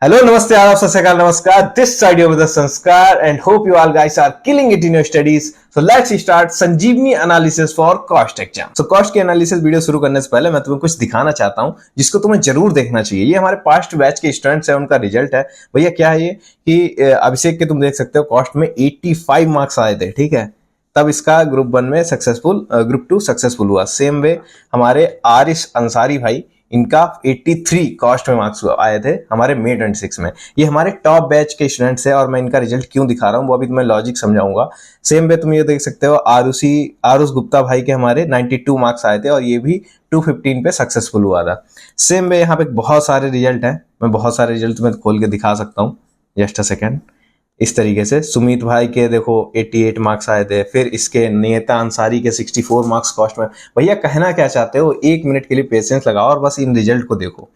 Hello, namaste, आदाब, सत श्री अकाल, नमस्कार. This side of the संस्कार and hope you all guys are killing it in your studies. So let's start Sanjivani analysis for cost exam. So cost की analysis video शुरू करने से पहले मैं तुम्हें कुछ दिखाना चाहता हूं जिसको तुम्हें जरूर देखना चाहिए. ये हमारे पास्ट बैच के स्टूडेंट्स हैं, उनका रिजल्ट है. भैया क्या है ये कि अभिषेक के तुम देख सकते हो कॉस्ट में 85 मार्क्स आए थे. ठीक है, तब इसका ग्रुप 1 में सक्सेसफुल, ग्रुप 2 सक्सेसफुल हुआ. सेम वे हमारे आरिश अंसारी भाई, इनका 83 कॉस्ट में मार्क्स आए थे हमारे May 26 में. ये हमारे टॉप बैच के स्टूडेंट्स हैं और मैं इनका रिजल्ट क्यों दिखा रहा हूँ वो अभी तुम्हें लॉजिक समझाऊंगा. सेम वे तुम ये देख सकते हो आरुष गुप्ता भाई के हमारे 92 मार्क्स आए थे और ये भी 215 पे सक्सेसफुल हुआ था. सेम वे यहाँ पे बहुत सारे रिजल्ट हैं, मैं बहुत सारे रिजल्ट तुम्हें खोल के दिखा सकता हूँ. Just a second. इस तरीके से सुमित भाई के देखो 88 मार्क्स आए थे. फिर इसके नेता अंसारी के 64 मार्क्स कॉस्ट में. भैया कहना क्या चाहते हो, एक मिनट के लिए पेशेंस लगाओ और बस इन रिजल्ट को देखो.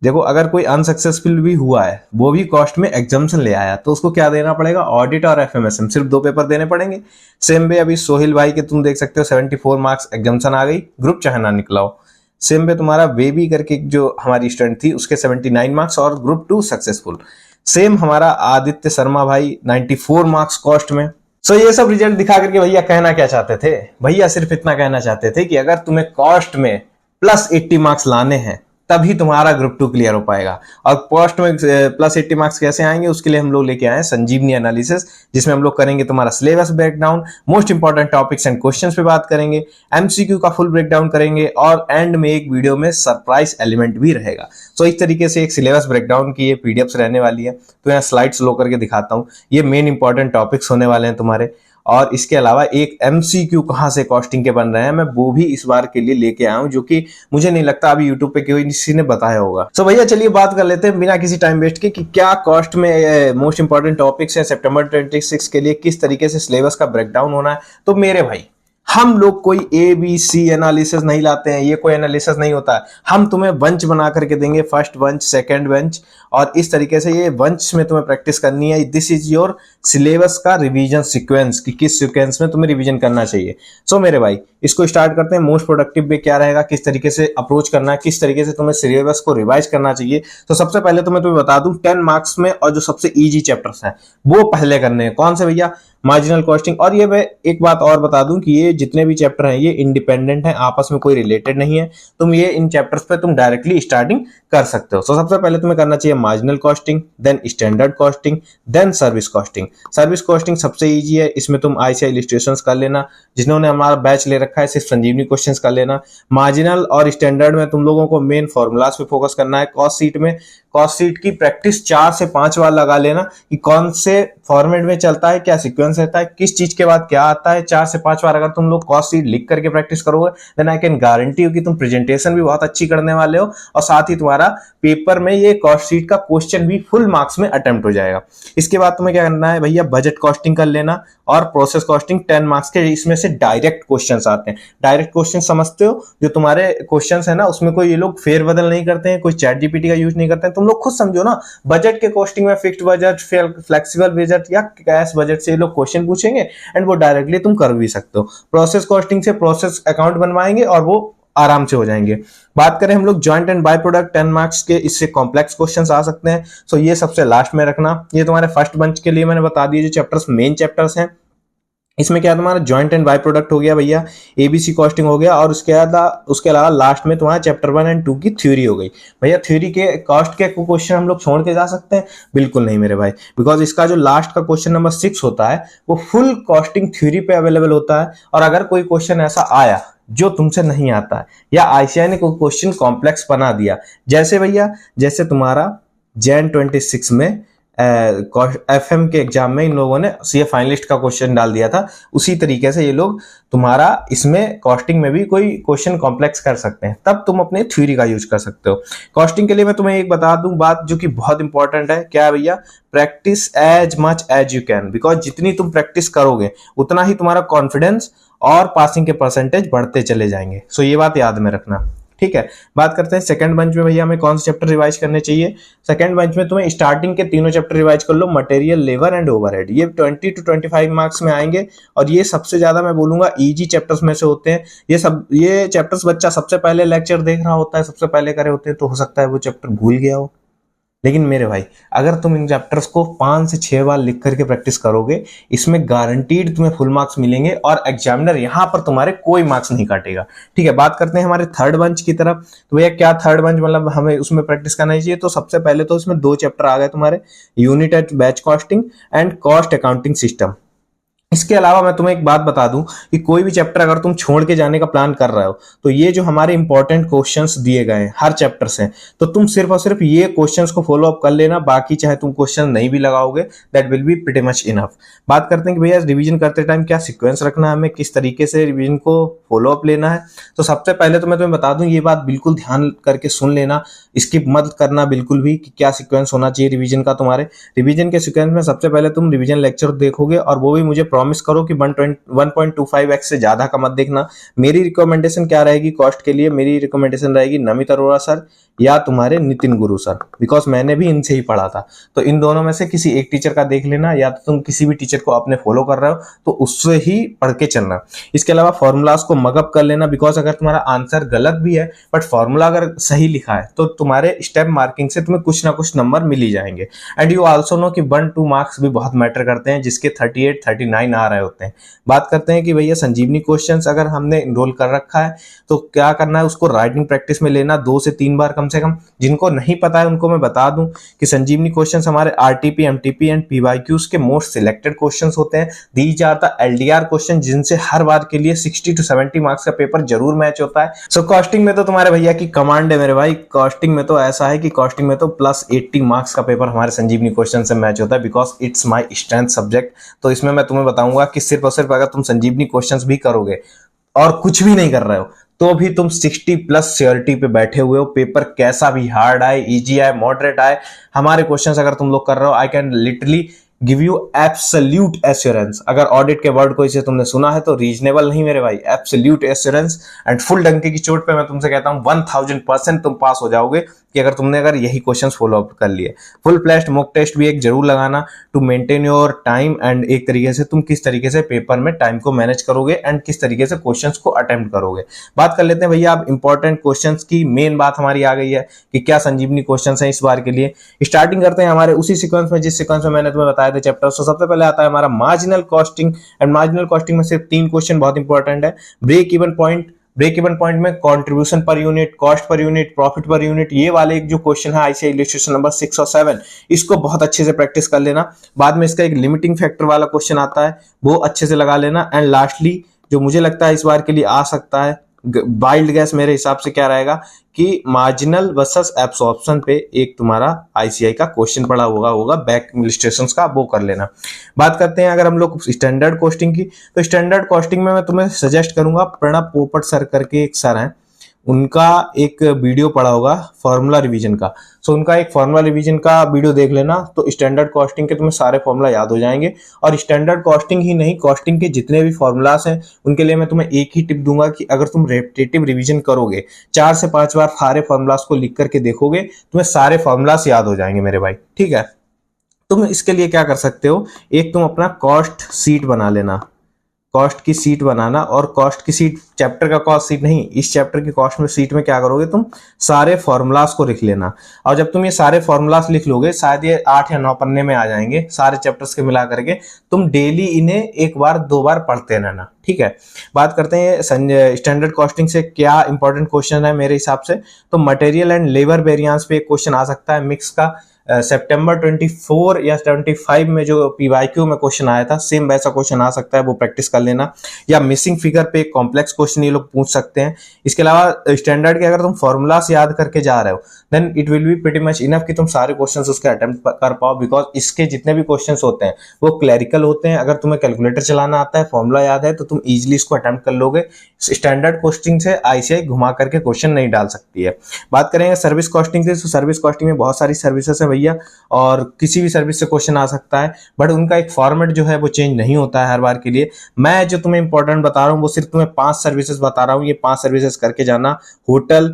देखो अगर कोई अनसक्सेसफुल भी हुआ है, वो भी कॉस्ट में एग्जाम्शन ले आया, तो उसको क्या देना पड़ेगा, ऑडिट और एफएमएसएम, सिर्फ 2 पेपर देने पड़ेंगे. सेम वे अभी सोहिल भाई के तुम देख सकते हो 74 मार्क्स एग्जाम्शन आ गई, ग्रुप चाहे ना निकला हो. सेम वे तुम्हारा बेबी करके जो हमारी स्टूडेंट थी उसके 79 मार्क्स और ग्रुप 2 सक्सेसफुल. सेम हमारा आदित्य शर्मा भाई 94 मार्क्स कॉस्ट में. सो ये सब रिजल्ट दिखा करके भैया कहना क्या चाहते थे, भैया सिर्फ इतना कहना चाहते थे कि अगर तुम्हें कॉस्ट में प्लस 80 मार्क्स लाने हैं तभी तुम्हारा ग्रुप 2 क्लियर हो पाएगा. और कॉस्ट में प्लस 80 मार्क्स कैसे आएंगे, उसके लिए हम लोग लेके आए हैं संजीवनी एनालिसिस, जिसमें हम लोग करेंगे तुम्हारा syllabus breakdown, most important topics and questions पे बात करेंगे, एमसीक्यू का फुल ब्रेकडाउन करेंगे और एंड में एक वीडियो में सरप्राइज एलिमेंट भी रहेगा. सो इस तरीके से एक सिलेबस ब्रेकडाउन की ये पीडीएफ रहने वाली है. तो यहाँ स्लाइड्स लो करके दिखाता हूँ. ये मेन इंपॉर्टेंट टॉपिक्स होने वाले हैं तुम्हारे. और इसके अलावा एक एमसीक्यू कहां से कॉस्टिंग के बन रहे हैं, मैं वो भी इस बार के लिए लेके आया हूं, जो कि मुझे नहीं लगता अभी यूट्यूब पे कोई किसी ने बताया होगा. सो भैया चलिए बात कर लेते हैं बिना किसी टाइम वेस्ट के कि क्या कॉस्ट में मोस्ट इंपॉर्टेंट टॉपिक्स है सितंबर 26 के लिए, किस तरीके से सिलेबस का ब्रेकडाउन होना है. तो मेरे भाई, हम लोग कोई ABC एनालिसिस नहीं लाते हैं, ये कोई एनालिसिस नहीं होता है. हम तुम्हें बंच बना करके देंगे, फर्स्ट बंच, सेकंड बंच, और इस तरीके से ये बंच में तुम्हें प्रैक्टिस करनी है. दिस इज योर सिलेबस का रिवीजन सीक्वेंस कि किस सीक्वेंस में तुम्हें रिवीजन करना चाहिए. सो मेरे भाई इसको स्टार्ट करते हैं. मोस्ट प्रोडक्टिव वे क्या रहेगा, किस तरीके से अप्रोच करना है, किस तरीके से तुम्हें सिलेबस को रिवाइज करना चाहिए. तो सबसे पहले तो मैं तुम्हें बता दूं 10 मार्क्स में और जो सबसे इजी चैप्टर्स हैं वो पहले करने हैं. कौन से भैया, मार्जिनल कॉस्टिंग. और ये मैं एक बात और बता दूं कि ये जितने भी चैप्टर हैं ये इंडिपेंडेंट हैं, आपस में कोई रिलेटेड नहीं है. तुम ये इन चैप्टर्स पे तुम डायरेक्टली स्टार्टिंग कर सकते हो. तो सबसे पहले तुम्हें करना चाहिए marginal costing, then standard costing, then service costing. Service costing सबसे इजी है, इसमें तुम आईसीआई इलस्ट्रेशंस कर लेना. जिन्होंने हमारा बैच ले रखा है सिर्फ संजीवनी क्वेश्चंस कर लेना. मार्जिनल और स्टैंडर्ड में तुम लोगों को मेन फॉर्मूलाज पे फोकस करना है. कॉस्ट शीट की प्रैक्टिस 4 से 5 बार लगा लेना कि कौन से फॉर्मेट में चलता है, क्या सीक्वेंस रहता है, किस चीज के बाद क्या आता है. 4 से 5 बार अगर तुम लोग कॉस्ट शीट लिख करके प्रैक्टिस करोगे then I can guarantee you कि तुम प्रेजेंटेशन भी बहुत अच्छी करने वाले हो और साथ ही तुम्हारा पेपर में ये कॉस्ट शीट का क्वेश्चन भी फुल मार्क्स में अटेम्प्ट हो जाएगा. इसके बाद तुम्हें क्या करना है भैया, बजट कॉस्टिंग कर लेना और प्रोसेस कॉस्टिंग 10 मार्क्स के. इसमें से डायरेक्ट क्वेश्चंस आते हैं. डायरेक्ट क्वेश्चन समझते हो, जो तुम्हारे क्वेश्चंस है ना उसमें कोई ये लोग फेरबदल नहीं करते हैं, कोई चैट जीपीटी का यूज नहीं करते हैं. तुम लोग खुद समझो ना, बजट के कॉस्टिंग में फिक्स्ड बजट, फ्लेक्सिबल बजट या कैश बजट से ये लोग क्वेश्चन पूछेंगे एंड वो डायरेक्टली तुम कर भी सकते हो. प्रोसेस कॉस्टिंग से प्रोसेस अकाउंट बनवाएंगे और वो आराम से हो जाएंगे. बात करें हम लोग joint and by product 10 marks के, इससे कॉम्प्लेक्स क्वेश्चंस आ सकते हैं. सो ये सबसे लास्ट में रखना. ये तुम्हारे फर्स्ट बंच के लिए मैंने बता दिए जो चैप्टर्स मेन चैप्टर्स हैं. इसमें क्या तुम्हारा जॉइंट एंड बाय प्रोडक्ट हो गया भैया, एबीसी कॉस्टिंग हो गया, और उसके अलावा लास्ट में तुम्हारा चैप्टर 1 एंड 2 की थ्योरी हो गई. भैया थ्योरी के कॉस्ट के क्वेश्चन हम लोग छोड़ के जा सकते हैं? बिल्कुल नहीं मेरे भाई, बिकॉज इसका जो लास्ट का क्वेश्चन नंबर 6 होता है वो फुल कॉस्टिंग थ्योरी पे अवेलेबल होता है. और अगर कोई क्वेश्चन ऐसा आया जो तुमसे नहीं आता है या आईसीआई ने कोई क्वेश्चन कॉम्प्लेक्स बना दिया, जैसे भैया जैसे तुम्हारा जैन 26 में एफएम के एग्जाम में इन लोगों ने सीए फाइनलिस्ट का क्वेश्चन डाल दिया था, उसी तरीके से ये लोग तुम्हारा इसमें कॉस्टिंग में भी कोई क्वेश्चन कॉम्प्लेक्स कर सकते हैं, तब तुम अपने थ्योरी का यूज कर सकते हो. कॉस्टिंग के लिए मैं तुम्हें एक बता दूं बात जो कि बहुत इंपॉर्टेंट है. क्या है भैया, practice as much as you can, because जितनी तुम प्रैक्टिस करोगे उतना ही तुम्हारा कॉन्फिडेंस और पासिंग के परसेंटेज बढ़ते चले जाएंगे. सो ये बात याद में रखना. ठीक है, बात करते हैं सेकंड बेंच में भैया हमें कौन से चैप्टर रिवाइज करने चाहिए. सेकंड बेंच में तुम्हें स्टार्टिंग के तीनों चैप्टर रिवाइज कर लो, मटेरियल, लेबर एंड ओवरहेड. ये 20 to 25 मार्क्स में आएंगे और ये सबसे ज्यादा मैं बोलूंगा इजी चैप्टर्स में से होते हैं. ये चैप्टर्स बच्चा सबसे पहले लेक्चर देख रहा होता है, सबसे पहले करे होते हैं, तो हो सकता है वो चैप्टर भूल गया हो. लेकिन मेरे भाई अगर तुम इन चैप्टर्स को 5 से 6 बार लिख करके प्रैक्टिस करोगे, इसमें गारंटीड तुम्हें फुल मार्क्स मिलेंगे और एग्जामिनर यहां पर तुम्हारे कोई मार्क्स नहीं काटेगा। ठीक है, बात करते हैं हमारे थर्ड बंच की तरफ। तो भैया क्या थर्ड बंच मतलब हमें उसमें प्रैक्टिस करना चाहिए? तो सबसे पहले तो इसमें 2 चैप्टर आ गए तुम्हारे, unit at batch costing and cost accounting system. इसके अलावा मैं तुम्हें एक बात बता दूं कि कोई भी चैप्टर अगर तुम छोड़ के जाने का प्लान कर रहे हो, तो ये जो हमारे इंपॉर्टेंट क्वेश्चंस दिए गए हैं हर चैप्टर से, तो तुम सिर्फ और सिर्फ ये क्वेश्चंस को फॉलो अप कर लेना। बाकी चाहे तुम क्वेश्चन नहीं भी लगाओगे, that will be pretty much enough. बात करते हैं कि भैया रिवीजन करते टाइम क्या सीक्वेंस रखना है, हमें किस तरीके से रिवीजन को फॉलो अप लेना है। तो सबसे पहले तो मैं तुम्हें बता दूं, ये बात बिल्कुल ध्यान करके सुन लेना, स्किप मत करना बिल्कुल भी, कि क्या सीक्वेंस होना चाहिए रिवीजन का तुम्हारे। रिवीजन के सीक्वेंस में सबसे पहले तुम रिवीजन लेक्चर देखोगे, और वो भी मुझे प्रॉमिस करो कि 1.25x से ज्यादा का मत देखना। मेरी रिकमेंडेशन क्या रहेगी कॉस्ट के लिए? मेरी रिकमेंडेशन रहेगी नमित अरोड़ा सर या तुम्हारे नितिन गुरु सर, बिकॉज मैंने भी इनसे ही पढ़ा था। तो इन दोनों में से किसी एक टीचर का देख लेना, या तो तुम किसी भी टीचर को अपने फॉलो कर रहे हो तो उससे ही पढ़ के चलना। इसके अलावा फॉर्मूलाज को मगअप कर लेना, बिकॉज अगर तुम्हारा आंसर गलत भी है बट फॉर्मूला अगर सही लिखा है तो तुम्हारे स्टेप मार्किंग से तुम्हें कुछ ना कुछ नंबर मिल ही जाएंगे। एंड यू ऑल्सो नो कि 1-2 मार्क्स भी बहुत मैटर करते हैं, जिसके 38-39 आ रहे होते हैं। बात करते हैं कि भैया संजीवनी क्वेश्चंस अगर हमने इनरोल कर रखा है तो क्या करना है, उसको राइटिंग प्रैक्टिस में लेना 2 से 3 बार कम से कम। जिनको नहीं पता है उनको मैं बता दूं कि संजीवनी क्वेश्चंस हमारे आरटीपी, एमटीपी एंड पीवाईक्यूज के मोस्ट सिलेक्टेड क्वेश्चंस होते हैं। These are the LDR question, जिनसे हर बार के लिए 60 to 70 मार्क्स का पेपर जरूर मैच होता है। सो कॉस्टिंग में तो तुम्हारे भैया की कमांड है मेरे भाई। कॉस्टिंग में तो ऐसा है कि कॉस्टिंग में तो +80 मार्क्स का पेपर हमारे संजीवनी क्वेश्चन से मैच होता है, because it's my strength subject. तो इसमें मैं तुम्हें बताऊंगा कि सिर्फ और सिर्फ अगर तुम संजीवनी क्वेश्चंस भी करोगे और कुछ भी नहीं कर रहे हो, तो भी तुम 60+ श्योरिटी पे बैठे हुए हो। पेपर कैसा भी हार्ड आए, इजी आए, मॉडरेट आए, हमारे क्वेश्चंस अगर तुम लोग कर रहे हो, I can literally give you absolute assurance. अगर ऑडिट के वर्ड को इसे तुमने सुना है तो रीजनेबल नहीं मेरे भाई, एब्सोल्यूट एश्योरेंस एंड फुल डंके की चोट पे मैं तुमसे कहता हूं 1000% तुम पास हो जाओगे, कि अगर यही क्वेश्चंस फॉलो अप कर लिए। फुल फ्लैश्ड मॉक टेस्ट भी एक जरूर लगाना to maintain your time, and एक तरीके से तुम किस तरीके से पेपर में टाइम को मैनेज करोगे एंड किस तरीके से क्वेश्चंस को अटेम्प्ट करोगे। बात कर लेते हैं भैया अब इंपॉर्टेंट क्वेश्चंस की। मेन बात हमारी आ गई है कि क्या संजीवनी क्वेश्चंस हैं इस बार के लिए। स्टार्टिंग करते हैं हमारे उसी सीक्वेंस में जिस सीक्वेंस में मैंने तुम्हें बताया था चैप्टर। तो सबसे पहले आता है हमारा marginal costing, and marginal costing में सिर्फ 3 क्वेश्चन बहुत इंपॉर्टेंट है। ब्रेक इवन पॉइंट में contribution per unit, cost per unit, profit पर यूनिट, ये वाले एक जो क्वेश्चन है आईसीआई इलस्ट्रेशन नंबर 6 और 7, इसको बहुत अच्छे से प्रैक्टिस कर लेना। बाद में इसका एक लिमिटिंग फैक्टर वाला क्वेश्चन आता है, वो अच्छे से लगा लेना। एंड लास्टली जो मुझे लगता है इस बार के लिए आ सकता है, वाइल्ड गैस मेरे हिसाब से क्या रहेगा कि मार्जिनल वर्सेस एब्सॉर्प्शन पे एक तुम्हारा आईसीआई का क्वेश्चन पड़ा होगा बैक इलस्ट्रेशंस का, वो कर लेना। बात करते हैं अगर हम लोग स्टैंडर्ड कॉस्टिंग की, तो स्टैंडर्ड कॉस्टिंग में मैं तुम्हें सजेस्ट करूंगा, प्रणब पोपट सर करके एक सर हैं, उनका एक वीडियो पड़ा होगा फॉर्मूला रिवीजन का। सो उनका एक फॉर्मूला रिवीजन का वीडियो देख लेना, तो स्टैंडर्ड कॉस्टिंग के तुम्हें सारे फॉर्मूला याद हो जाएंगे। और स्टैंडर्ड कॉस्टिंग ही नहीं, कॉस्टिंग के जितने भी फॉर्मूलास हैं उनके लिए मैं तुम्हें एक ही टिप दूंगा कि अगर तुम रेपिटेटिव रिवीजन करोगे, 4 से 5 बार सारे फॉर्मूलास को लिख करके देखोगे, तुम्हें सारे फॉर्मूलास याद हो जाएंगे मेरे भाई। ठीक है, तुम इसके लिए क्या कर सकते हो, एक तुम अपना कॉस्ट सीट बना लेना, कॉस्ट की सीट बनाना। और कॉस्ट की सीट, चैप्टर का कॉस्ट सीट नहीं, इस चैप्टर की कॉस्ट में सीट में क्या करोगे, तुम सारे फॉर्मूलास को लिख लेना। और जब तुम ये सारे फॉर्मूलास लिख लोगे, शायद ये 8 या 9 पन्ने में आ जाएंगे सारे चैप्टर्स के मिला करके, तुम डेली इन्हें 1 बार 2 बार पढ़ते रहना। ठीक है, बात करते हैं स्टैंडर्ड कॉस्टिंग से क्या इंपॉर्टेंट क्वेश्चन है मेरे हिसाब से। तो मटेरियल एंड लेबर वेरिएंस पे एक क्वेश्चन आ सकता है मिक्स का, सितंबर 24 या 25 में जो पीवाईक्यू में क्वेश्चन आया था, सेम वैसा क्वेश्चन आ सकता है, वो प्रैक्टिस कर लेना। या मिसिंग फिगर पे एक कॉम्प्लेक्स क्वेश्चन ये लोग पूछ सकते हैं। इसके अलावा स्टैंडर्ड के अगर तुम फॉर्मूलास याद करके जा रहे हो, then it will be pretty much enough कि तुम सारे क्वेश्चंस उसके अटेम्प्ट कर पाओ, बिकॉज इसके जितने भी क्वेश्चंस होते हैं वो क्लैरिकल होते हैं। अगर तुम्हें कैलकुलेटर चलाना आता है, फॉर्मूला याद है, तो तुम इजिली इसको अटेम्प्ट कर लोगे। स्टैंडर्ड कॉस्टिंग से आईसीआई घुमा करके क्वेश्चन नहीं डाल सकती है। बात करेंगे सर्विस कॉस्टिंग से, तो सर्विस कॉस्टिंग में बहुत सारी सर्विसेज है भैया, और किसी भी सर्विस से क्वेश्चन आ सकता है, बट उनका एक फॉर्मेट जो है वो चेंज नहीं होता है हर बार के लिए। मैं जो तुम्हें इंपॉर्टेंट बता रहा हूँ वो सिर्फ तुम्हें 5 सर्विसेज बता रहा हूँ, ये 5 सर्विसेज करके जाना। Hotel,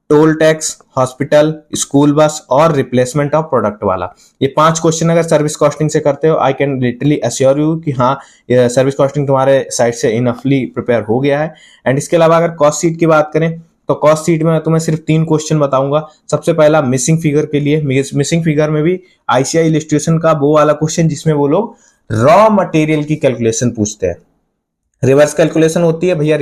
toll tax, hospital, school bus और रिप्लेसमेंट ऑफ प्रोडक्ट वाला, ये 5 क्वेश्चन अगर सर्विस कॉस्टिंग से करते हो, I can literally assure you कि हाँ, सर्विस कॉस्टिंग तुम्हारे साइड से इनफली प्रिपेयर हो गया है। एंड इसके अलावा अगर कॉस्ट सीट की बात करें, तो कॉस्ट शीट में मैं तुम्हें सिर्फ 3 क्वेश्चन बताऊंगा। सबसे पहला मिसिंग फिगर के लिए, मिसिंग फिगर में भी आईसीआई इलस्ट्रेशन का वो वाला क्वेश्चन जिसमें वो लोग रॉ मटेरियल की कैलकुलेशन पूछते हैं। रिवर्स कैलकुलेशन होती है भैया,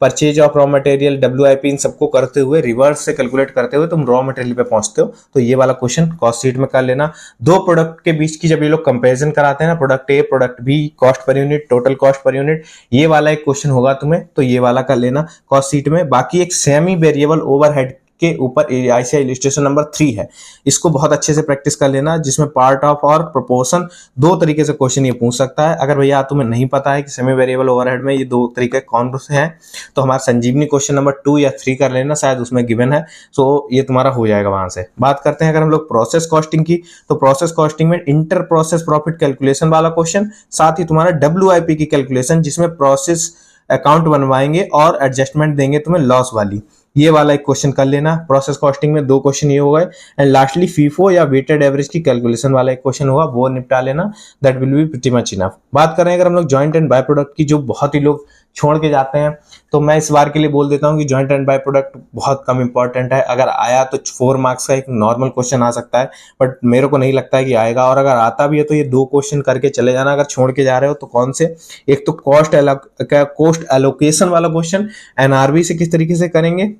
purchase of raw material, WIP, इन सबको करते हुए रिवर्स से कैलकुलेट करते हुए तुम रॉ मटेरियल पे पहुंचते हो। तो ये वाला क्वेश्चन कॉस्ट शीट में कर लेना। दो प्रोडक्ट के बीच की जब ये लोग कंपैरिजन कराते हैं ना, product A product B, cost per unit, total cost per unit, ये वाला एक क्वेश्चन होगा तुम्हें, तो ये वाला कर लेना कॉस्ट शीट में। बाकी एक सेमी वेरिएबल ओवरहेड के ऊपर आईसीआई इलस्ट्रेशन नंबर 3 है, इसको बहुत अच्छे से प्रैक्टिस कर लेना, जिसमें पार्ट ऑफ और प्रोपोर्शन दो तरीके से क्वेश्चन ये पूछ सकता है। अगर भैया तुम्हें नहीं पता है कि सेमी वेरिएबल ओवरहेड में ये दो तरीके कौन से हैं, तो हमारा संजीवनी क्वेश्चन नंबर 2 या 3 कर लेना, शायद उसमें गिवन है, सो ये तुम्हारा हो जाएगा वहां से। बात करते हैं अगर हम लोग प्रोसेस कॉस्टिंग की, तो प्रोसेस कॉस्टिंग में इंटर प्रोसेस प्रॉफिट कैलकुलेशन वाला क्वेश्चन, साथ ही तुम्हारा डब्ल्यूआईपी की कैलकुलेशन जिसमें प्रोसेस अकाउंट बनवाएंगे और एडजस्टमेंट देंगे तुम्हें लॉस वाली, ये वाला एक क्वेश्चन कर लेना। प्रोसेस कॉस्टिंग में 2 क्वेश्चन ये हो गए। एंड लास्टली फीफो या वेटेड एवरेज की कैलकुलेशन वाला एक क्वेश्चन होगा, वो निपटा लेना, that will be pretty much enough. बात करें अगर हम लोग जॉइंट एंड बाय प्रोडक्ट की, जो बहुत ही लोग छोड़ के जाते हैं, तो मैं इस बार के लिए बोल देता हूं कि जॉइंट एंड बाय प्रोडक्ट बहुत कम इंपॉर्टेंट है। अगर आया तो 4 मार्क्स का एक नॉर्मल क्वेश्चन आ सकता है, बट मेरे को नहीं लगता है कि आएगा, और अगर आता भी है तो ये 2 क्वेश्चन करके चले जाना। अगर छोड़ के जा रहे हो तो कौन से, एक तो कॉस्ट एलोकेशन वाला क्वेश्चन एनआरबी से किस तरीके से करेंगे,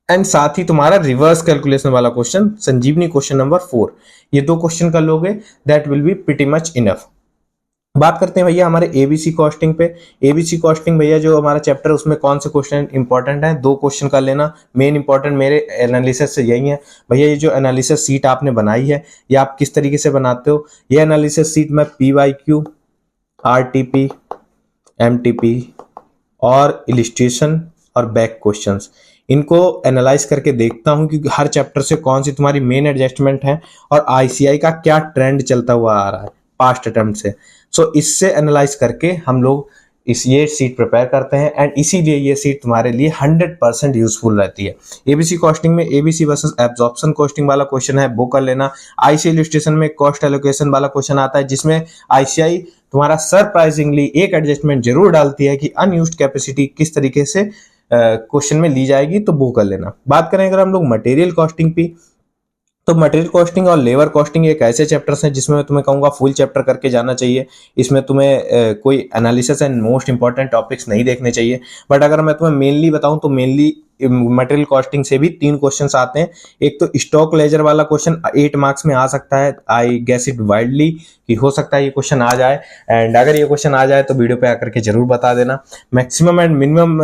एंड साथ ही तुम्हारा रिवर्स कैलकुलेशन वाला क्वेश्चन संजीवनी क्वेश्चन नंबर 4, ये 2 क्वेश्चन कर लोगे, that will be pretty much enough. बात करते हैं भैया हमारे एबीसी कॉस्टिंग पे। एबीसी कॉस्टिंग भैया जो हमारा चैप्टर, उसमें कौन से क्वेश्चन इंपॉर्टेंट है, 2 क्वेश्चन कर लेना। मेन इंपॉर्टेंट मेरे एनालिसिस से यही है भैया, ये जो एनालिसिस सीट आपने बनाई है, ये आप किस तरीके से बनाते हो। ये एनालिसिस सीट में पीवाईक्यू, आरटीपी, एमटीपी और इलिस्ट्रेशन और बैक क्वेश्चंस, इनको एनालाइज करके देखता हूं कि हर चैप्टर से कौन सी तुम्हारी मेन एडजस्टमेंट है और आईसीआई का क्या ट्रेंड चलता हुआ आ रहा है पास्ट अटेम्प्ट से। सो इससे एनालाइज करके हम लोग ये सीट प्रिपेयर करते हैं, एंड इसीलिए ये सीट तुम्हारे लिए 100% यूजफुल रहती है। एबीसी कॉस्टिंग में एबीसी वर्सेस एब्जॉर्प्शन कॉस्टिंग वाला क्वेश्चन है, वो कर लेना। आईसीआई इलस्ट्रेशन में कॉस्ट एलोकेशन वाला क्वेश्चन आता है, जिसमें आईसीआई तुम्हारा सरप्राइजिंगली एक एडजस्टमेंट जरूर डालती है कि अनयूज्ड कैपेसिटी किस तरीके से क्वेश्चन में ली जाएगी, तो वो कर लेना। बात करें अगर हम लोग मटेरियल कॉस्टिंग पे, तो मटेरियल कॉस्टिंग और लेबर कॉस्टिंग एक ऐसे चैप्टर्स हैं जिसमें मैं तुम्हें कहूंगा फुल चैप्टर करके जाना चाहिए। इसमें तुम्हें कोई analysis and most important topics नहीं देखने चाहिए, बट अगर मैं तुम्हें मेनली बताऊं तो मेनली मटेरियल कॉस्टिंग से भी 3 क्वेश्चंस आते हैं। एक तो स्टॉक लेजर वाला क्वेश्चन 8 मार्क्स में आ सकता है, आई गेस इट वाइडली कि हो सकता है ये क्वेश्चन आ जाए, एंड अगर ये क्वेश्चन आ जाए तो वीडियो पे आकर के जरूर बता देना। मैक्सिमम एंड मिनिमम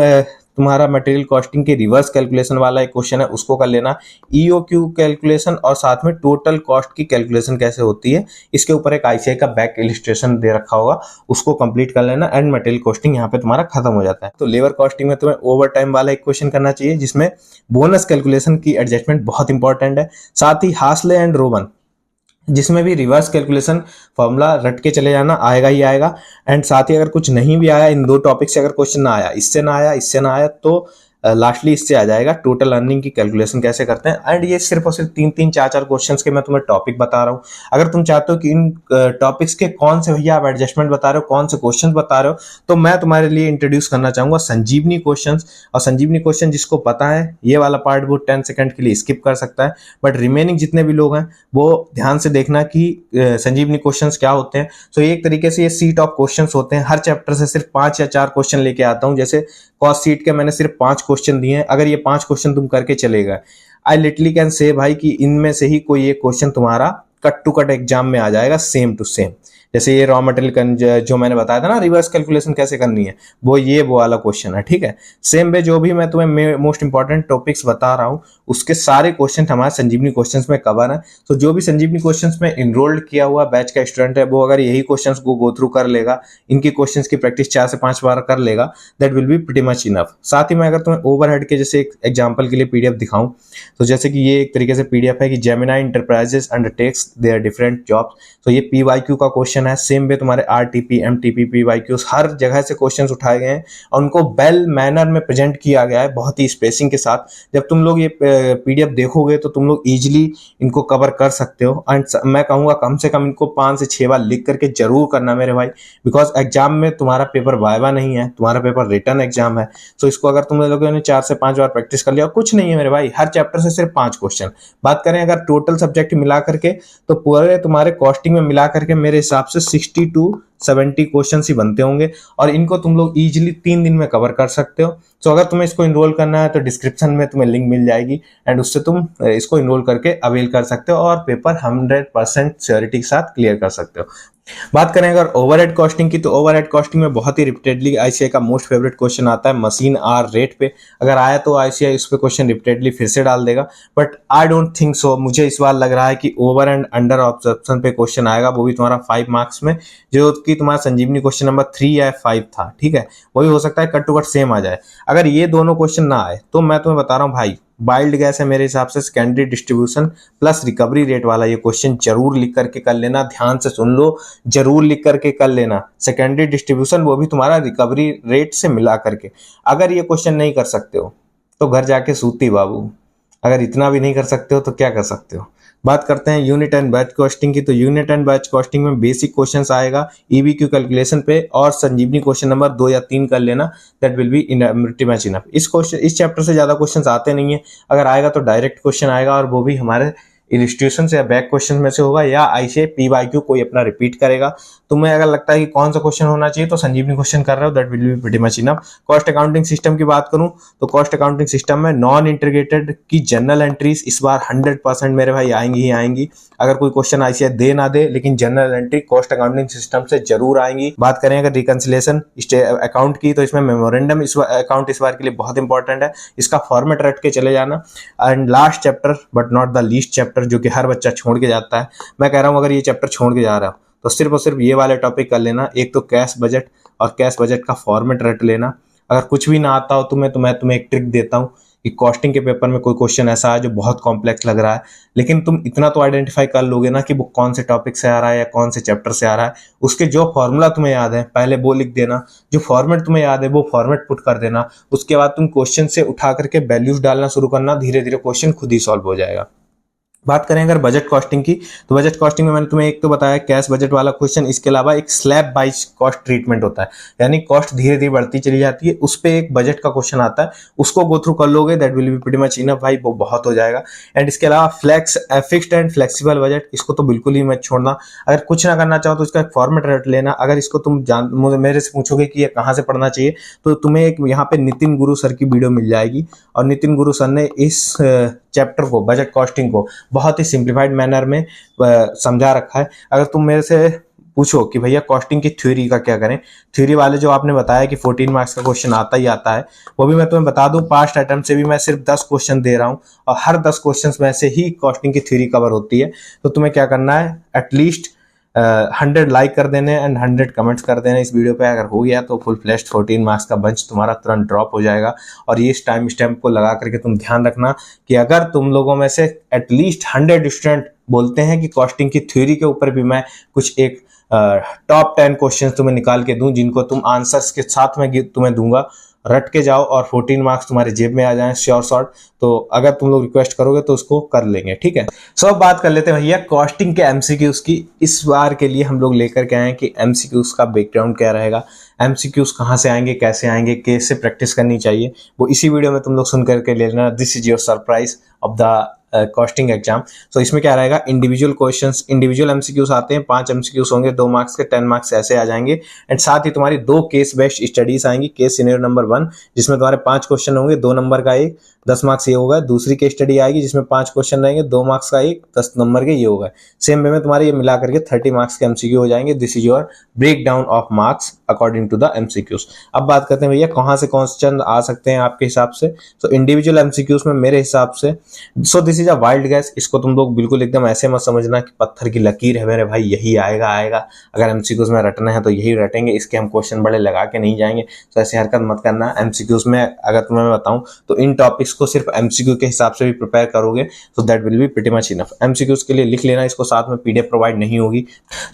तुम्हारा मटेरियल कॉस्टिंग के रिवर्स कैलकुलेशन वाला एक क्वेश्चन है, उसको कर लेना। ईओक्यू कैलकुलेशन और साथ में टोटल कॉस्ट की कैलकुलेशन कैसे होती है, इसके ऊपर एक आईसीआई का बैक इलस्ट्रेशन दे रखा होगा, उसको कंप्लीट कर लेना, एंड मटेरियल कॉस्टिंग यहाँ पे तुम्हारा खत्म हो जाता है। तो लेबर कॉस्टिंग में तुम्हें ओवर टाइम वाला एक क्वेश्चन करना चाहिए, जिसमें बोनस कैलकुलेशन की एडजस्टमेंट बहुत इंपॉर्टेंट है। साथ ही हासले एंड रोबन, जिसमें भी रिवर्स कैलकुलेशन फॉर्मूला रट के चले जाना, आएगा ही आएगा। एंड साथ ही अगर कुछ नहीं भी आया, इन 2 टॉपिक से अगर क्वेश्चन ना आया, इससे ना आया, इससे ना आया, तो लास्टली इससे आ जाएगा टोटल अर्निंग की कैलकुलेशन कैसे करते हैं। एंड ये सिर्फ और सिर्फ 3-3 4-4 क्वेश्चंस के मैं तुम्हें टॉपिक बता रहा हूँ। अगर तुम चाहते हो कि इन टॉपिक्स के कौन से भैया आप एडजस्टमेंट बता रहे हो, कौन से क्वेश्चंस बता रहे हो, तो मैं तुम्हारे लिए इंट्रोड्यूस करना चाहूंगा संजीवनी क्वेश्चंस। और संजीवनी क्वेश्चन जिसको पता है, ये वाला पार्ट वो 10 सेकंड के लिए स्किप कर सकता है, बट रिमेनिंग जितने भी लोग हैं वो ध्यान से देखना कि संजीवनी क्वेश्चंस क्या होते हैं। तो एक तरीके से ये सीट ऑफ क्वेश्चंस होते हैं, हर चैप्टर से सिर्फ 5 या 4 क्वेश्चन लेके आता हूं। जैसे कॉस्ट सीट के मैंने सिर्फ 5 क्वेश्चन दिए हैं, अगर ये 5 क्वेश्चन तुम करके चले गए, आई लिटरली कैन से भाई कि इनमें से ही कोई एक क्वेश्चन तुम्हारा कट टू कट एग्जाम में आ जाएगा, सेम टू सेम। जैसे ये रॉ मटेरियल जो मैंने बताया था ना, रिवर्स कैलकुलेशन कैसे करनी है, वो वाला क्वेश्चन है, ठीक है। सेम वे जो भी मैं तुम्हें मोस्ट इंपॉर्टेंट टॉपिक्स बता रहा हूँ, उसके सारे क्वेश्चन हमारे संजीवनी क्वेश्चंस में कवर है। तो जो भी संजीवनी क्वेश्चंस में इनरोल्ड किया हुआ बैच का स्टूडेंट है, वो अगर यही क्वेश्चंस को गो थ्रू कर लेगा, इनकी क्वेश्चंस की प्रैक्टिस 4 से 5 बार कर लेगा, that will be pretty much enough. साथ ही मैं अगर तुम्हें ओवरहेड के जैसे एक एग्जाम्पल के लिए पीडीएफ दिखाऊं, तो जैसे कि ये एक तरीके से पीडीएफ है कि Gemini Enterprises undertakes their different jobs. तो ये पीवाईक्यू का क्वेश्चन क्वेश्चन है, सेम वे तुम्हारे आरटीपी, एमटीपी, पीवाईक्यूज हर जगह से क्वेश्चंस उठाए गए हैं और उनको वेल मैनर में प्रेजेंट किया गया है, बहुत ही स्पेसिंग के साथ। जब तुम लोग ये पीडीएफ देखोगे तो तुम लोग इजीली इनको कवर कर सकते हो। एंड मैं कहूंगा कम से कम इनको 5 से 6 बार लिख करके जरूर करना मेरे भाई, बिकॉज एग्जाम में तुम्हारा पेपर वाइवा नहीं है, तुम्हारा पेपर रिटन एग्जाम है। तो इसको अगर तुम लोगों ने 4 से 5 बार प्रैक्टिस कर लिया, कुछ नहीं है मेरे भाई, हर चैप्टर से सिर्फ 5 क्वेश्चन। बात करें अगर टोटल सब्जेक्ट मिला करके तो पूरे तुम्हारे कॉस्टिंग में मिला करके मेरे हिसाब से 60 टू 70 क्वेश्चन ही बनते होंगे और इनको तुम लोग इजीली 3 दिन में कवर कर सकते हो। तो अगर तुम्हें इसको इनरोल करना है तो डिस्क्रिप्शन में तुम्हें लिंक मिल जाएगी एंड उससे तुम इसको इनरोल करके अवेल कर सकते हो और पेपर 100% श्योरिटी के साथ क्लियर कर सकते हो। बात करें अगर ओवरहेड कॉस्टिंग की, तो ओवरहेड कॉस्टिंग में बहुत ही रिपीटेडली आईसीआई का मोस्ट फेवरेट क्वेश्चन आता है मशीन आर रेट पे। अगर आया तो आईसीआई उस पे क्वेश्चन रिपीटेडली फिर से डाल देगा, but I don't think so. मुझे इस बार लग रहा है कि ओवर एंड अंडर ऑब्जर्वेशन पे क्वेश्चन आएगा, वो भी तुम्हारा 5 मार्क्स में, जो कि तुम्हारा संजीवनी क्वेश्चन नंबर 3 या 5 था, ठीक है। वही हो सकता है कट टू कट सेम आ जाए। अगर ये दोनों क्वेश्चन ना आए तो मैं तुम्हें बता रहा हूँ भाई, वाइल्ड गैस है मेरे हिसाब से। Secondary distribution plus recovery rate वाला ये क्वेश्चन जरूर लिख करके कर लेना, ध्यान से सुन लो, जरूर लिख करके कर लेना। सेकेंडरी डिस्ट्रीब्यूशन वो भी तुम्हारा रिकवरी रेट से मिला करके। अगर ये क्वेश्चन नहीं कर सकते हो तो घर जाके सूती बाबू, अगर इतना भी नहीं कर सकते हो तो क्या कर सकते हो। बात करते हैं यूनिट एंड बैच कॉस्टिंग की, तो यूनिट एंड बैच कॉस्टिंग में बेसिक क्वेश्चंस आएगा ईबीक्यू कैलकुलेशन पे और संजीवनी क्वेश्चन नंबर 2 या 3 कर लेना, that will be pretty much enough. इस चैप्टर से ज्यादा क्वेश्चंस आते नहीं है, अगर आएगा तो डायरेक्ट क्वेश्चन आएगा और वो भी हमारे इलिस्ट्रेशन से या बैक क्वेश्चन में से होगा या आईसीआई पीवाईक्यू कोई अपना रिपीट करेगा। तुम्हें अगर लगता है कि कौन सा क्वेश्चन होना चाहिए तो संजीवनी क्वेश्चन कर रहे हो, that will be pretty much enough. Cost accounting system की बात करूं तो कॉस्ट अकाउंटिंग सिस्टम में नॉन इंटीग्रेटेड की जनरल एंट्रीज इस बार 100% मेरे भाई आएंगी ही आएंगी। अगर कोई क्वेश्चन आईसीआई दे ना दे, लेकिन general entry cost accounting system से जरूर आएंगी। बात करें अगर रिकंसिलेशन अकाउंट की, तो इसमें मेमोरेंडम अकाउंट इस बार के लिए बहुत इंपॉर्टेंट है, इसका फॉर्मेट रट के चले जाना। And last chapter but not the least chapter, जो कि हर बच्चा छोड़ के जाता है, मैं कह रहा हूं अगर ये चैप्टर छोड़ के जा रहा हो तो सिर्फ और सिर्फ ये वाले टॉपिक कर लेना। एक तो कैश बजट, और कैश बजट का फॉर्मेट रट लेना। अगर कुछ भी ना आता हो तो मैं तुम्हें एक ट्रिक देता हूं कि कॉस्टिंग के पेपर में कोई क्वेश्चन ऐसा है जो बहुत कॉम्प्लेक्स लग रहा है, लेकिन तुम इतना तो आइडेंटिफाई कर लोगे ना कि वो कौन से टॉपिक से आ रहा है या कौन से चैप्टर से आ रहा है। उसके जो फॉर्मूला तुम्हें याद है पहले वो लिख देना, जो फॉर्मेट तुम्हें याद है वो फॉर्मेट पुट कर देना। उसके बाद तुम क्वेश्चन से उठा करके वैल्यूज डालना शुरू करना, धीरे धीरे क्वेश्चन खुद ही सॉल्व हो जाएगा। बात करें अगर बजट कॉस्टिंग की, तो बजट कॉस्टिंग में मैंने तुम्हें एक तो बताया कैश बजट वाला क्वेश्चन, इसके अलावा एक स्लैब वाइज कॉस्ट ट्रीटमेंट होता है, यानी कॉस्ट धीरे धीरे बढ़ती चली जाती है, उस पे एक बजट का क्वेश्चन आता है, उसको गो थ्रू कर लोगे, that will be pretty much enough भाई, वो बहुत हो जाएगा। एंड इसके अलावा फिक्स्ड एंड फ्लेक्सिबल बजट, इसको तो बिल्कुल ही मत छोड़ना। अगर कुछ ना करना चाहो तो इसका एक फॉर्मेट रट लेना। अगर इसको तुम मेरे से पूछोगे कि ये कहाँ से पढ़ना चाहिए, तो तुम्हें एक यहाँ पे नितिन गुरु सर की वीडियो मिल जाएगी, और नितिन गुरु सर ने इस चैप्टर को, बजट कॉस्टिंग को, बहुत ही सिंप्लीफाइड मैनर में समझा रखा है। अगर तुम मेरे से पूछो कि भैया कॉस्टिंग की थ्योरी का क्या करें, थ्योरी वाले जो आपने बताया कि 14 मार्क्स का क्वेश्चन आता ही आता है, वो भी मैं तुम्हें बता दूं, पास्ट अटेम्प्ट से भी मैं सिर्फ 10 क्वेश्चन दे रहा हूं और हर 10 क्वेश्चन में से ही कॉस्टिंग की थ्योरी कवर होती है। तो तुम्हें क्या करना है, एटलीस्ट 100 लाइक कर देने एंड 100 कमेंट्स कर देने इस वीडियो पे। अगर हो गया तो फुल फ्लैश्ड 14 मार्क्स का बंच तुम्हारा तुरंत ड्रॉप हो जाएगा। और ये इस टाइम स्टैम्प को लगा करके तुम ध्यान रखना कि अगर तुम लोगों में से एटलीस्ट 100 स्टूडेंट बोलते हैं कि कॉस्टिंग की थ्योरी के ऊपर भी मैं कुछ एक टॉप 10 क्वेश्चन तुम्हें निकाल के दूं, जिनको तुम आंसर्स के साथ में तुम्हें दूंगा, रट के जाओ और 14 मार्क्स तुम्हारे जेब में आ जाएं श्योर शॉर्ट। तो अगर तुम लोग रिक्वेस्ट करोगे तो उसको कर लेंगे, ठीक है। सो अब बात कर लेते हैं भैया कॉस्टिंग के एमसीक्यूज की। इस बार के लिए हम लोग लेकर के आए कि एमसीक्यूज का बैकग्राउंड क्या रहेगा, एमसीक्यूज कहाँ से आएंगे, कैसे प्रैक्टिस करनी चाहिए, वो इसी वीडियो में तुम लोग सुन करके ले लेना। This is your surprise of the costing exam. तो इसमें क्या रहेगा, इंडिविजुअल क्वेश्चंस, इंडिविजुअल एमसीक्यूज आते हैं, 5 एमसीक्यूज होंगे, 2 मार्क्स के, 10 मार्क्स ऐसे आ जाएंगे। एंड साथ ही तुम्हारी 2 केस बेस्ड स्टडीज आएंगी। केस सिनेरियो नंबर 1 जिसमें तुम्हारे 5 क्वेश्चन होंगे, 2 नंबर का एक, 10 मार्क्स ये होगा। दूसरी केस स्टडी आएगी जिसमें 5 क्वेश्चन रहेंगे, 2 मार्क्स का एक, 10 नंबर के ये होगा। सेम वे में तुम्हारे ये मिला करके 30 मार्क्स के एमसीक्यू हो जाएंगे। This is your breakdown of marks according to the MCQs. अब बात करते हैं भैया कहाँ से क्वेश्चन आ सकते हैं आपके हिसाब से। सो इंडिविजुअल एमसीक्यूज में मेरे हिसाब से so this is a wild gas, इसको तुम लोग बिल्कुल एकदम ऐसे मत समझना कि पत्थर की लकीर है मेरे भाई यही आएगा आएगा, अगर एमसीक्यूज में रटना है तो यही रटेंगे, इसके हम क्वेश्चन बड़े लगा के नहीं जाएंगे। तो ऐसी हरकत मत करना। एमसीक्यूज में अगर तुम्हें बताऊं तो इन टॉपिक्स को सिर्फ एमसीक्यू के हिसाब से भी प्रिपेयर करोगे तो that will be pretty much enough. MCQs के लिए लिख लेना, इसको साथ में पीडीएफ प्रोवाइड नहीं होगी।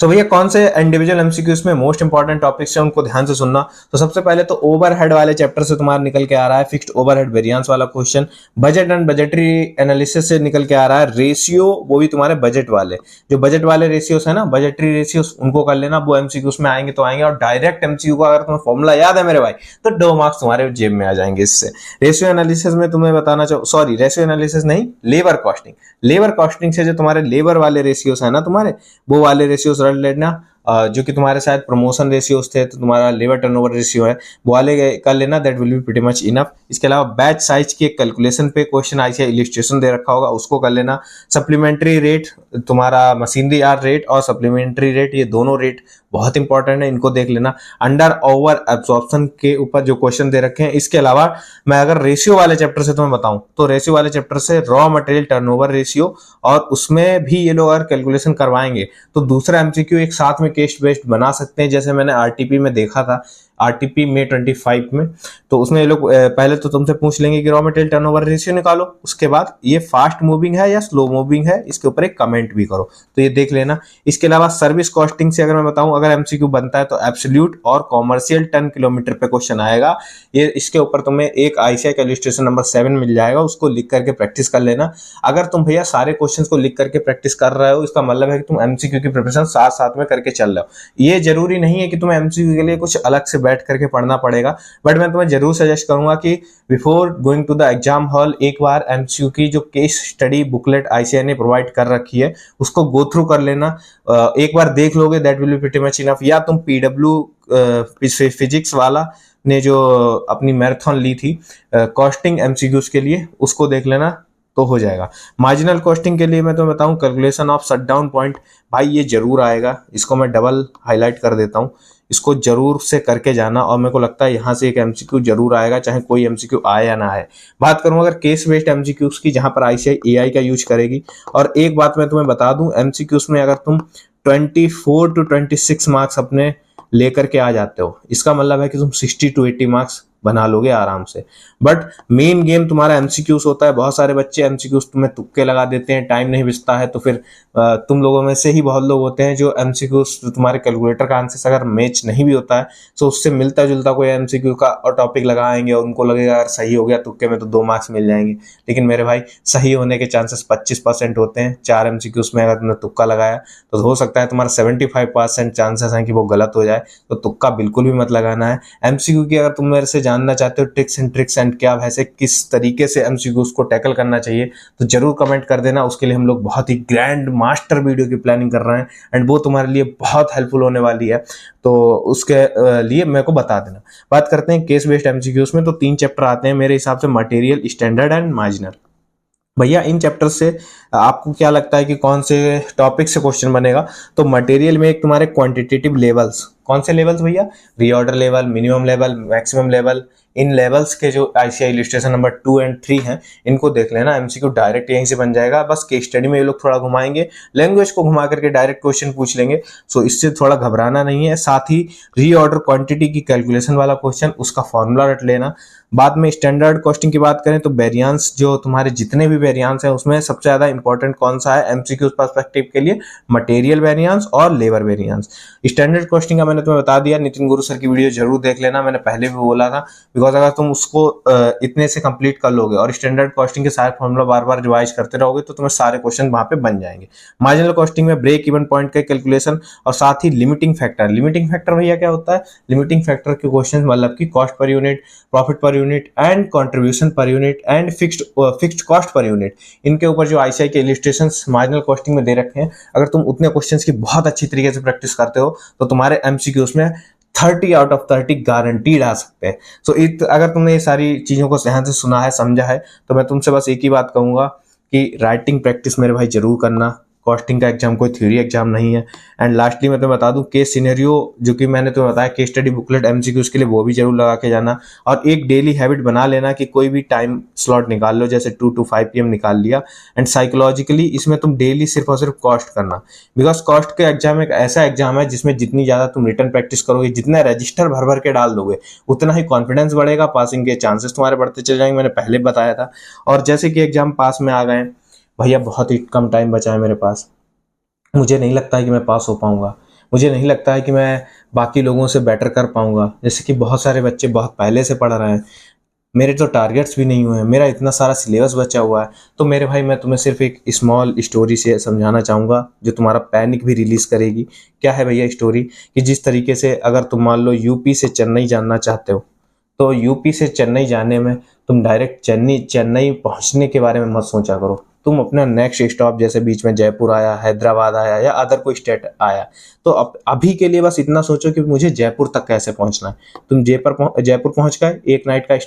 तो भैया कौन से इंडिविजुअल एमसीक्यूज में मोस्ट इंपॉर्टेंट टॉपिक्स हैं उनको ध्यान से सुनना। तो सबसे पहले तो ओवरहेड वाले चैप्टर से तुम्हारा निकल के आ रहा है फिक्स्ड ओवरहेड वेरिएंस वाला question. Budget and budgetary analysis से निकल के आ रहा है रेशियो, वो भी तुम्हारे बजट वाले, जो बजट वाले रेशियोस है ना, बजटरी रेशियोस, उनको कर लेना, वो एमसीक्यूज में आएंगे तो आएंगे। और डायरेक्ट एमसीक्यू का अगर तुम्हें फॉर्मूला याद है मेरे भाई तो 2 मार्क्स तुम्हारे जेब में आ जाएंगे इससे। रेशियो एनालिसिस में तुम्हें बताना चाहूँ, सॉरी रेशियो एनालिसिस नहीं, लेबर कॉस्टिंग। लेबर कॉस्टिंग से जो तुम्हारे लेबर वाले रेशियोस है ना तुम्हारे, वो वाले रेशियोस रख लेना। जो कि तुम्हारे शायद प्रमोशन रेशियोस थे तो तुम्हारा लेबर टर्नओवर रेशियो है, वो वाले कर लेना, that will be pretty much enough. इसके अलावा बैच साइज के कैलकुलेशन पे क्वेश्चन आईसीआई इलिस्ट्रेशन दे रखा होगा, उसको कर लेना। सप्लीमेंट्री रेट, तुम्हारा मशीनरी आर रेट और सप्लीमेंट्री रेट, ये दोनों रेट बहुत इंपॉर्टेंट है, इनको देख लेना। अंडर ओवर एब्सॉर्प्शन के ऊपर जो क्वेश्चन दे रखे हैं। इसके अलावा मैं अगर रेशियो वाले चैप्टर से तुम्हें बताऊं तो रेशियो वाले चैप्टर से रॉ मटेरियल टर्नओवर रेशियो, और उसमें भी ये लोग अगर कैलकुलेशन करवाएंगे तो दूसरा एमसीक्यू एक साथ में केस बेस्ड बना सकते हैं, जैसे मैंने आरटीपी में देखा था, आरटीपी में 25 में। तो उसमें ये लोग पहले तो तुमसे पूछ लेंगे कि रॉ मटेरियल टर्नओवर रेशियो निकालो, उसके बाद ये फास्ट मूविंग है या स्लो मूविंग है इसके ऊपर एक कमेंट भी करो, तो ये देख लेना। इसके अलावा सर्विस कॉस्टिंग से अगर मैं बताऊं, अगर एमसीक्यू बनता है तो एब्सोल्यूट और कॉमर्शियल टन किलोमीटर पे क्वेश्चन आएगा। ये इसके ऊपर तुम्हें एक आईसीआई का इलस्ट्रेशन नंबर 7 मिल जाएगा, उसको लिख करके प्रैक्टिस कर लेना। अगर तुम भैया सारे क्वेश्चंस को लिख करके प्रैक्टिस कर रहे हो, इसका मतलब है कि तुम एमसीक्यू की प्रिपरेशन साथ साथ में करके चल रहे हो। ये जरूरी नहीं है कि तुम्हें एमसीक्यू के लिए कुछ अलग से बैठ करके पढ़ना पड़ेगा, बट मैं तुम्हें जरूर सजेस्ट करूंगा कि before going to the exam hall एक बार एमसीक्यू की जो केस स्टडी बुकलेट आईसीआई ने प्रोवाइड कर रखी है उसको गो थ्रू कर लेना। एक बार देख लोगे that will be pretty much enough. या तुम पीडब्ल्यू फिजिक्स वाला ने जो अपनी मैराथन ली थी कॉस्टिंग एमसीक्यूज के लिए, उसको देख लेना तो हो जाएगा। मार्जिनल कॉस्टिंग के लिए मैं तो बताऊं calculation of shut down point, भाई ये जरूर आएगा, इसको मैं डबल हाईलाइट कर देता हूं, इसको जरूर से करके जाना। और मेरे को लगता है यहाँ से एक एमसीक्यू जरूर आएगा, चाहे कोई एमसीक्यू आए या ना आए। बात करूं अगर केस बेस्ड एमसीक्यूज की, जहां पर आईसीआई एआई का यूज करेगी। और एक बात मैं तुम्हें बता दूं, एमसीक्यूज में अगर तुम 24 to 26 मार्क्स अपने लेकर के आ जाते हो, इसका मतलब है कि तुम 60 to 80 मार्क्स बना लोगे आराम से। बट मेन गेम तुम्हारा एमसीक्यूज होता है। बहुत सारे बच्चे एमसीक्यूज तुम्हें तुक्के लगा देते हैं, टाइम नहीं बचता है, तो फिर तुम लोगों में से ही बहुत लोग होते हैं जो एमसीक्यूज तुम्हारे कैलकुलेटर का आंसर अगर मैच नहीं भी होता है तो उससे मिलता जुलता कोई एमसीक्यू का और टॉपिक लगाएंगे और उनको लगेगा अगर सही हो गया तुक्के में तो 2 मार्क्स मिल जाएंगे। लेकिन मेरे भाई सही होने के चांसेस 25% होते हैं। 4 एमसीक्यूज में अगर तुमने तुक्का लगाया तो हो सकता है तुम्हारा 75% चांसेस हैं कि वो गलत हो जाए, तो तुक्का बिल्कुल भी मत लगाना है। एमसीक्यू की अगर तुम मेरे से जानना चाहते हो ट्रिक्स एंड क्या वैसे किस तरीके से एमसीक्यूज को टैकल करना चाहिए तो जरूर कमेंट कर देना। उसके लिए हम लोग बहुत ही ग्रैंड मास्टर वीडियो की प्लानिंग कर रहे हैं एंड वो तुम्हारे लिए बहुत हेल्पफुल होने वाली है, तो उसके लिए मेरे को बता देना। बात करते हैं केस बेस्ड एमसीक्यूज में, तो 3 चैप्टर आते हैं मेरे हिसाब से, मटेरियल, स्टैंडर्ड एंड मार्जिनल। भैया इन चैप्टर से आपको क्या लगता है कि कौन से टॉपिक से क्वेश्चन बनेगा? तो मटेरियल में एक तुम्हारे क्वांटिटेटिव लेवल्स, कौन से लेवल्स भैया? Reorder level, minimum level, maximum level, इन लेवल्स के जो आईसीआई इलस्ट्रेशन नंबर 2 और 3 हैं इनको देख लेना। एमसीक्यू डायरेक्ट यहीं से बन जाएगा, बस केस स्टडी में ये लोग थोड़ा घुमाएंगे, लैंग्वेज को घुमा करके डायरेक्ट क्वेश्चन पूछ लेंगे, सो इससे थोड़ा घबराना नहीं है। साथ ही रीऑर्डर क्वांटिटी की कैलकुलेशन वाला क्वेश्चन, उसका फॉर्मूला रट लेना। बाद में स्टैंडर्ड कॉस्टिंग की बात करें तो वेरिएंस, जो तुम्हारे जितने भी वेरिएंस हैं उसमें सबसे ज्यादा इंपॉर्टेंट कौन सा है एमसीक्यू पर्सपेक्टिव के लिए? मटेरियल वेरिएंस और लेबर वेरिएंस। स्टैंडर्ड कॉस्टिंग का मैंने तुम्हें बता दिया, नितिन गुरु सर की वीडियो जरूर देख लेना, मैंने पहले भी बोला था, बिकॉज अगर तुम उसको इतने से कंप्लीट कर लोगे और स्टैंडर्ड कॉस्टिंग के सारे फॉर्मूला बार बार रिवाइज करते रहोगे तो तुम्हें सारे क्वेश्चन वहां पे बन जाएंगे। मार्जिनल कॉस्टिंग में ब्रेक इवन पॉइंट का कैलकुलेशन और साथ ही लिमिटिंग फैक्टर। लिमिटिंग फैक्टर भैया क्या होता है? लिमिटिंग फैक्टर के क्वेश्चन मतलब कि cost per unit, profit per unit and contribution per unit and fixed cost per unit, इनके ऊपर जो आईसीआई के इलस्ट्रेशंस मार्जिनल कॉस्टिंग में दे रखे हैं, अगर तुम उतने क्वेश्चंस की बहुत अच्छी तरीके से प्रैक्टिस करते हो तो तुम्हारे एमसीक्यूज में 30 आउट ऑफ 30 गारंटीड आ सकते हैं। सो अगर तुमने ये सारी चीजों को ध्यान से सुना है, समझा है, तो मैं तुमसे बस एक ही बात कहूंगा कि राइटिंग प्रैक्टिस मेरे भाई जरूर करना। कॉस्टिंग का एग्जाम कोई थ्योरी एग्जाम नहीं है। एंड लास्टली मैं तुम्हें बता दूं, केस सिनेरियो जो कि मैंने तुम्हें बताया, केस स्टडी बुकलेट एमसीक्यू, उसके लिए वो भी जरूर लगा के जाना। और एक डेली हैबिट बना लेना कि कोई भी टाइम स्लॉट निकाल लो, जैसे 2 to 5 PM निकाल लिया। एंड साइकोलॉजिकली इसमें तुम डेली सिर्फ और सिर्फ कॉस्ट करना, बिकॉज कॉस्ट के एग्जाम एक ऐसा एग्जाम है जिसमें जितनी ज़्यादा तुम रिटर्न प्रैक्टिस करोगे, जितना रजिस्टर भर भर के डाल दोगे, उतना ही कॉन्फिडेंस बढ़ेगा, पासिंग के चांसेस तुम्हारे बढ़ते चले जाएंगे, मैंने पहले बताया था। और जैसे कि एग्जाम पास में आ गए, भैया बहुत ही कम टाइम बचा है मेरे पास, मुझे नहीं लगता है कि मैं पास हो पाऊंगा, मुझे नहीं लगता है कि मैं बाकी लोगों से बेटर कर पाऊंगा, जैसे कि बहुत सारे बच्चे बहुत पहले से पढ़ रहे हैं, मेरे तो टारगेट्स भी नहीं हुए हैं, मेरा इतना सारा सिलेबस बचा हुआ है। तो मेरे भाई मैं तुम्हें सिर्फ एक स्मॉल स्टोरी से समझाना चाहूँगा जो तुम्हारा पैनिक भी रिलीज करेगी। क्या है भैया स्टोरी, कि जिस तरीके से अगर तुम मान लो यूपी से चेन्नई जाना चाहते हो, तो यूपी से चेन्नई जाने में तुम डायरेक्ट चेन्नई चेन्नई पहुंचने के बारे में मत सोचा करो। तुम अपना नेक्स्ट स्टॉप, जैसे बीच में जयपुर आया, हैदराबाद आया या अदर कोई स्टेट आया, तो अब अभी के लिए बस इतना सोचो कि मुझे जयपुर तक कैसे पहुंचना है। तुम जयपुर पहुंच गए, एक नाइट का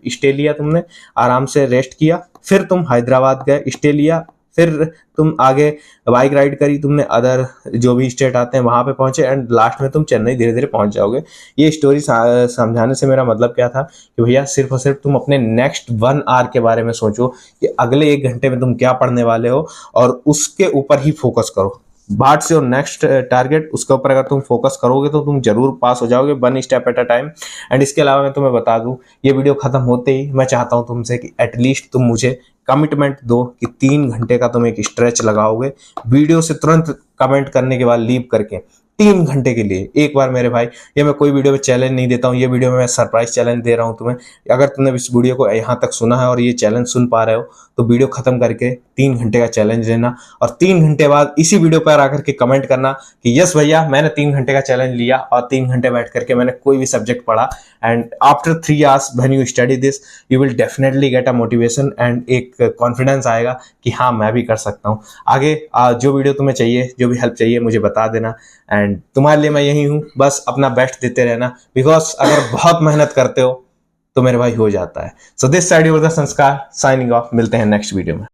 स्टे लिया तुमने, आराम से रेस्ट किया, फिर तुम हैदराबाद गए, स्टे लिया, फिर तुम आगे बाइक राइड करी तुमने, अदर जो भी स्टेट आते हैं वहां पे पहुंचे, एंड लास्ट में तुम चेन्नई धीरे धीरे पहुंच जाओगे। ये स्टोरी समझाने से मेरा मतलब क्या था कि भैया सिर्फ और सिर्फ तुम अपने नेक्स्ट 1 आवर के बारे में सोचो कि अगले 1 घंटे में तुम क्या पढ़ने वाले हो, और उसके ऊपर ही फोकस करो। बाट से और नेक्स्ट टारगेट, उसके ऊपर अगर तुम फोकस करोगे तो तुम जरूर पास हो जाओगे, 1 step at a time. And इसके अलावा मैं तुम्हें बता दूं, ये वीडियो खत्म होते ही मैं चाहता हूं तुमसे कि एटलीस्ट तुम मुझे कमिटमेंट दो कि 3 घंटे का तुम एक स्ट्रेच लगाओगे, वीडियो से तुरंत कमेंट करने के बाद लीव करके 3 घंटे के लिए एक बार। मेरे भाई, ये मैं कोई वीडियो में चैलेंज नहीं देता हूँ, ये वीडियो में मैं सरप्राइज चैलेंज दे रहा हूँ तुम्हें। अगर तुमने इस वीडियो को यहाँ तक सुना है और ये चैलेंज सुन पा रहे हो, तो वीडियो खत्म करके 3 घंटे का चैलेंज लेना, और 3 घंटे बाद इसी वीडियो पर आकर के कमेंट करना कि यस भैया मैंने 3 घंटे का चैलेंज लिया और 3 घंटे बैठ करके मैंने कोई भी सब्जेक्ट पढ़ा, and after 3 hours when you study this you will definitely get a motivation and एक कॉन्फिडेंस आएगा कि हाँ मैं भी कर सकता हूँ। आगे जो वीडियो तुम्हें चाहिए, जो भी हेल्प चाहिए मुझे बता देना, एंड तुम्हारे लिए मैं यही हूँ, बस अपना बेस्ट देते रहना, बिकॉज अगर बहुत मेहनत करते हो तो मेरे भाई हो जाता है। सो दिस साइड द संस्कार साइनिंग ऑफ, मिलते हैं नेक्स्ट वीडियो में।